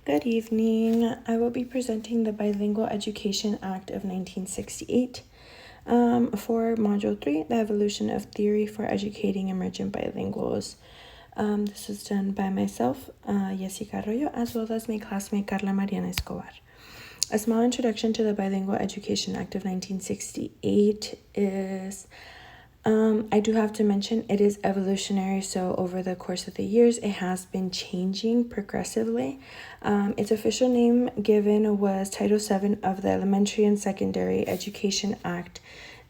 Good evening. I will be presenting the Bilingual Education Act of 1968 for Module 3, the Evolution of Theory for Educating Emergent Bilinguals. This was done by myself, Jessica Arroyo, as well as my classmate Carla Mariana Escobar. A small introduction to the Bilingual Education Act of 1968 is... I do have to mention it is evolutionary, so over the course of the years it has been changing progressively. Its official name given was Title VII of the Elementary and Secondary Education Act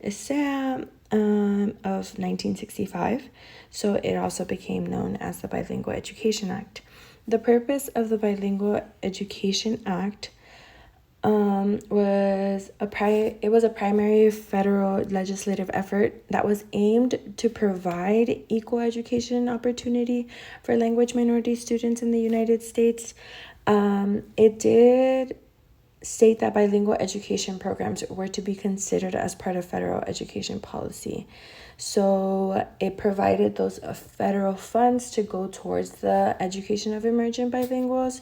of 1965, so it also became known as the Bilingual Education Act. The purpose of the Bilingual Education Act was a primary federal legislative effort that was aimed to provide equal education opportunity for language minority students in the United States. It did state that bilingual education programs were to be considered as part of federal education policy. So it provided those federal funds to go towards the education of emergent bilinguals.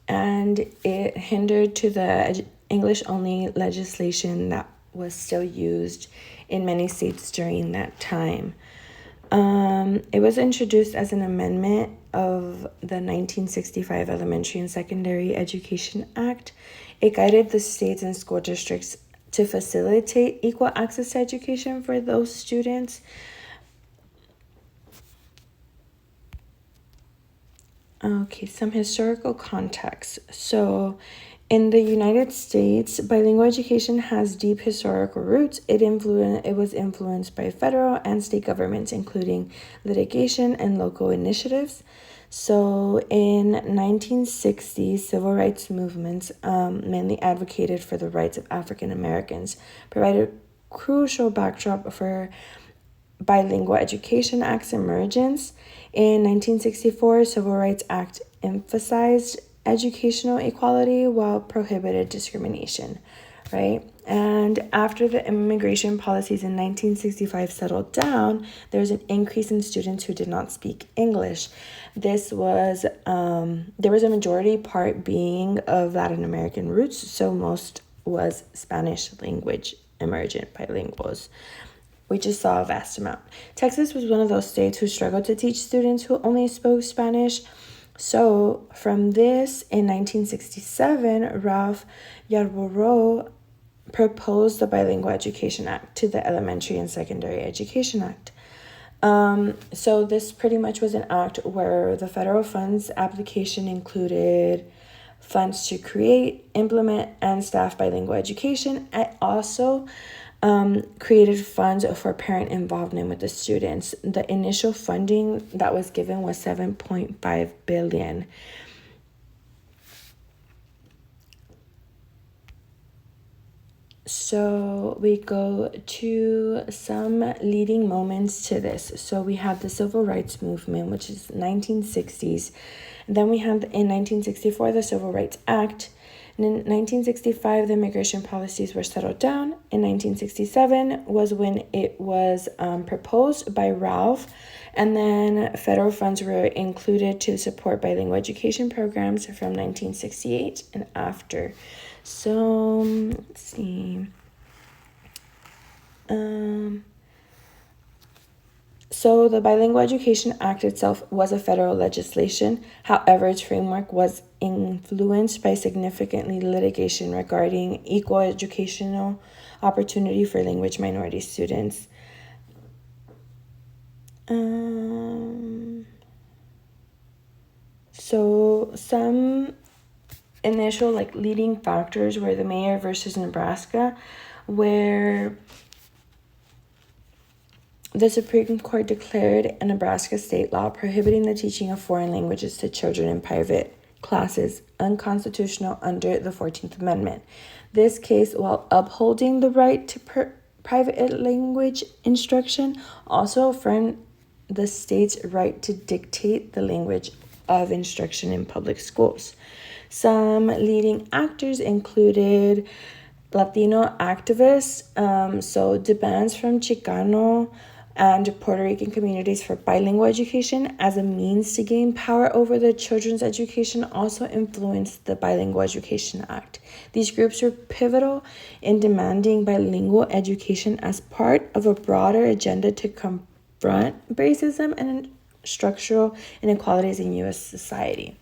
And it hindered to the English-only legislation that was still used in many states during that time. It was introduced as an amendment of the 1965 Elementary and Secondary Education Act. It guided the states and school districts to facilitate equal access to education for those students. Okay, some historical context. So, in the United States, bilingual education has deep historical roots. It was influenced by federal and state governments, including litigation and local initiatives. So, in 1960s, civil rights movements mainly advocated for the rights of African Americans, provided crucial backdrop for Bilingual Education Act's emergence. In 1964, Civil Rights Act emphasized educational equality while prohibited discrimination, right? And after the immigration policies in 1965 settled down, there was an increase in students who did not speak English. There was a majority part being of Latin American roots, so most was Spanish language emergent bilinguals. We just saw a vast amount. Texas was one of those states who struggled to teach students who only spoke Spanish. So from this, in 1967, Ralph Yarborough proposed the Bilingual Education Act to the Elementary and Secondary Education Act. So this pretty much was an act where the federal funds application included funds to create, implement, and staff bilingual education. It also created funds for parent involvement with the students. The initial funding that was given was $7.5 billion. So we go to some leading moments to this. So we have the Civil Rights Movement, which is 1960s. And then we have in 1964 the Civil Rights Act. And in 1965, the immigration policies were settled down. In 1967 was when it was proposed by Ralph. And then federal funds were included to support bilingual education programs from 1968 and after. So, let's see. So the Bilingual Education Act itself was a federal legislation. However, its framework was influenced by significantly litigation regarding equal educational opportunity for language minority students. So some initial leading factors were the Mayer versus Nebraska, where the Supreme Court declared a Nebraska state law prohibiting the teaching of foreign languages to children in private classes unconstitutional under the 14th Amendment. This case, while upholding the right to private language instruction, also affirmed the state's right to dictate the language of instruction in public schools. Some leading actors included Latino activists, so demands from Chicano and Puerto Rican communities for bilingual education as a means to gain power over the children's education also influenced the Bilingual Education Act. These groups were pivotal in demanding bilingual education as part of a broader agenda to confront racism and structural inequalities in U.S. society.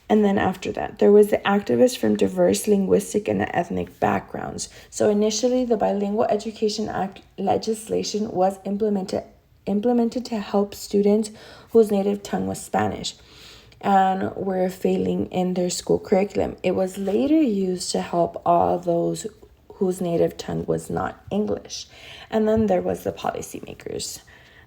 And then after that, there was the activists from diverse linguistic and ethnic backgrounds. So initially, the Bilingual Education Act legislation was implemented to help students whose native tongue was Spanish and were failing in their school curriculum. It was later used to help all those whose native tongue was not English. And then there was the policymakers,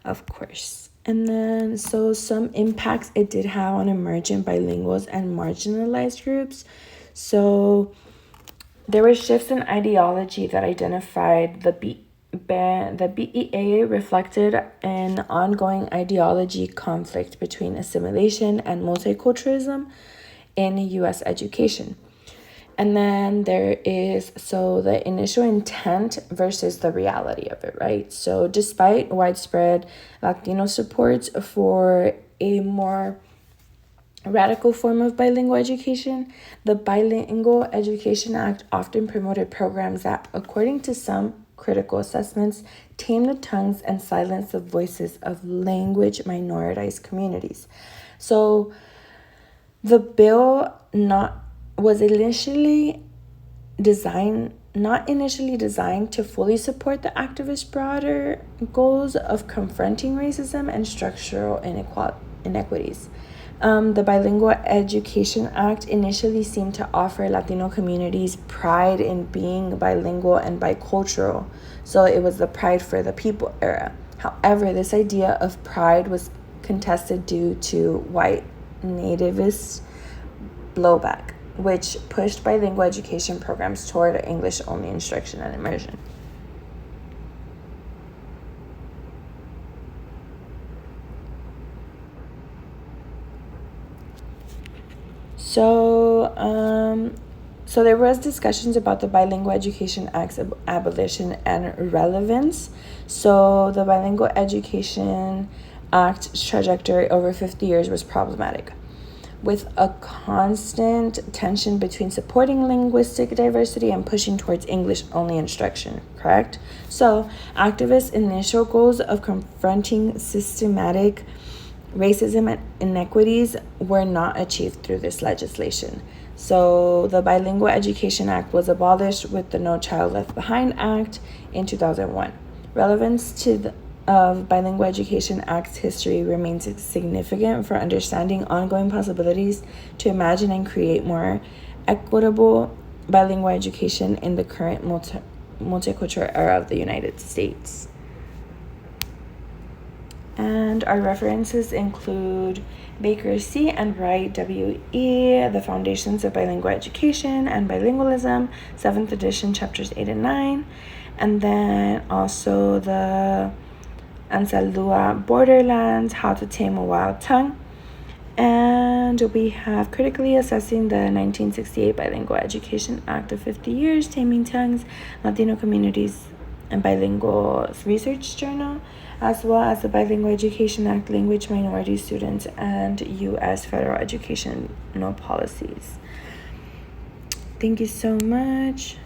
of course. And then, so some impacts it did have on emergent bilinguals and marginalized groups. So there were shifts in ideology that identified the BEA reflected an ongoing ideology conflict between assimilation and multiculturalism in U.S. education. And then there is, so the initial intent versus the reality of it, right? So despite widespread Latino supports for a more radical form of bilingual education, the Bilingual Education Act often promoted programs that, according to some critical assessments, tame the tongues and silence the voices of language minoritized communities. So the bill was initially not initially designed to fully support the activists' broader goals of confronting racism and structural inequities. The Bilingual Education Act initially seemed to offer Latino communities pride in being bilingual and bicultural, so it was the Pride for the People era. However, this idea of pride was contested due to white nativist blowback, which pushed bilingual education programs toward English-only instruction and immersion. So there was discussions about the Bilingual Education Act's abolition and relevance. So the Bilingual Education Act's trajectory over 50 years was problematic, with a constant tension between supporting linguistic diversity and pushing towards English-only instruction, correct? So activists' initial goals of confronting systematic racism and inequities were not achieved through this legislation. So the Bilingual Education Act was abolished with the No Child Left Behind Act in 2001. Relevance of Bilingual Education Act's history remains significant for understanding ongoing possibilities to imagine and create more equitable bilingual education in the current multicultural era of the United States. And our references include Baker C. and Wright W.E., The Foundations of Bilingual Education and Bilingualism, 7th edition, chapters 8 and 9. And then also the Anzaldúa Borderlands, How to Tame a Wild Tongue. And we have Critically Assessing the 1968 Bilingual Education Act of 50 Years, Taming Tongues, Latino Communities and Bilingual Research Journal, as well as the Bilingual Education Act, Language Minority Students, and U.S. Federal Educational Policies. Thank you so much.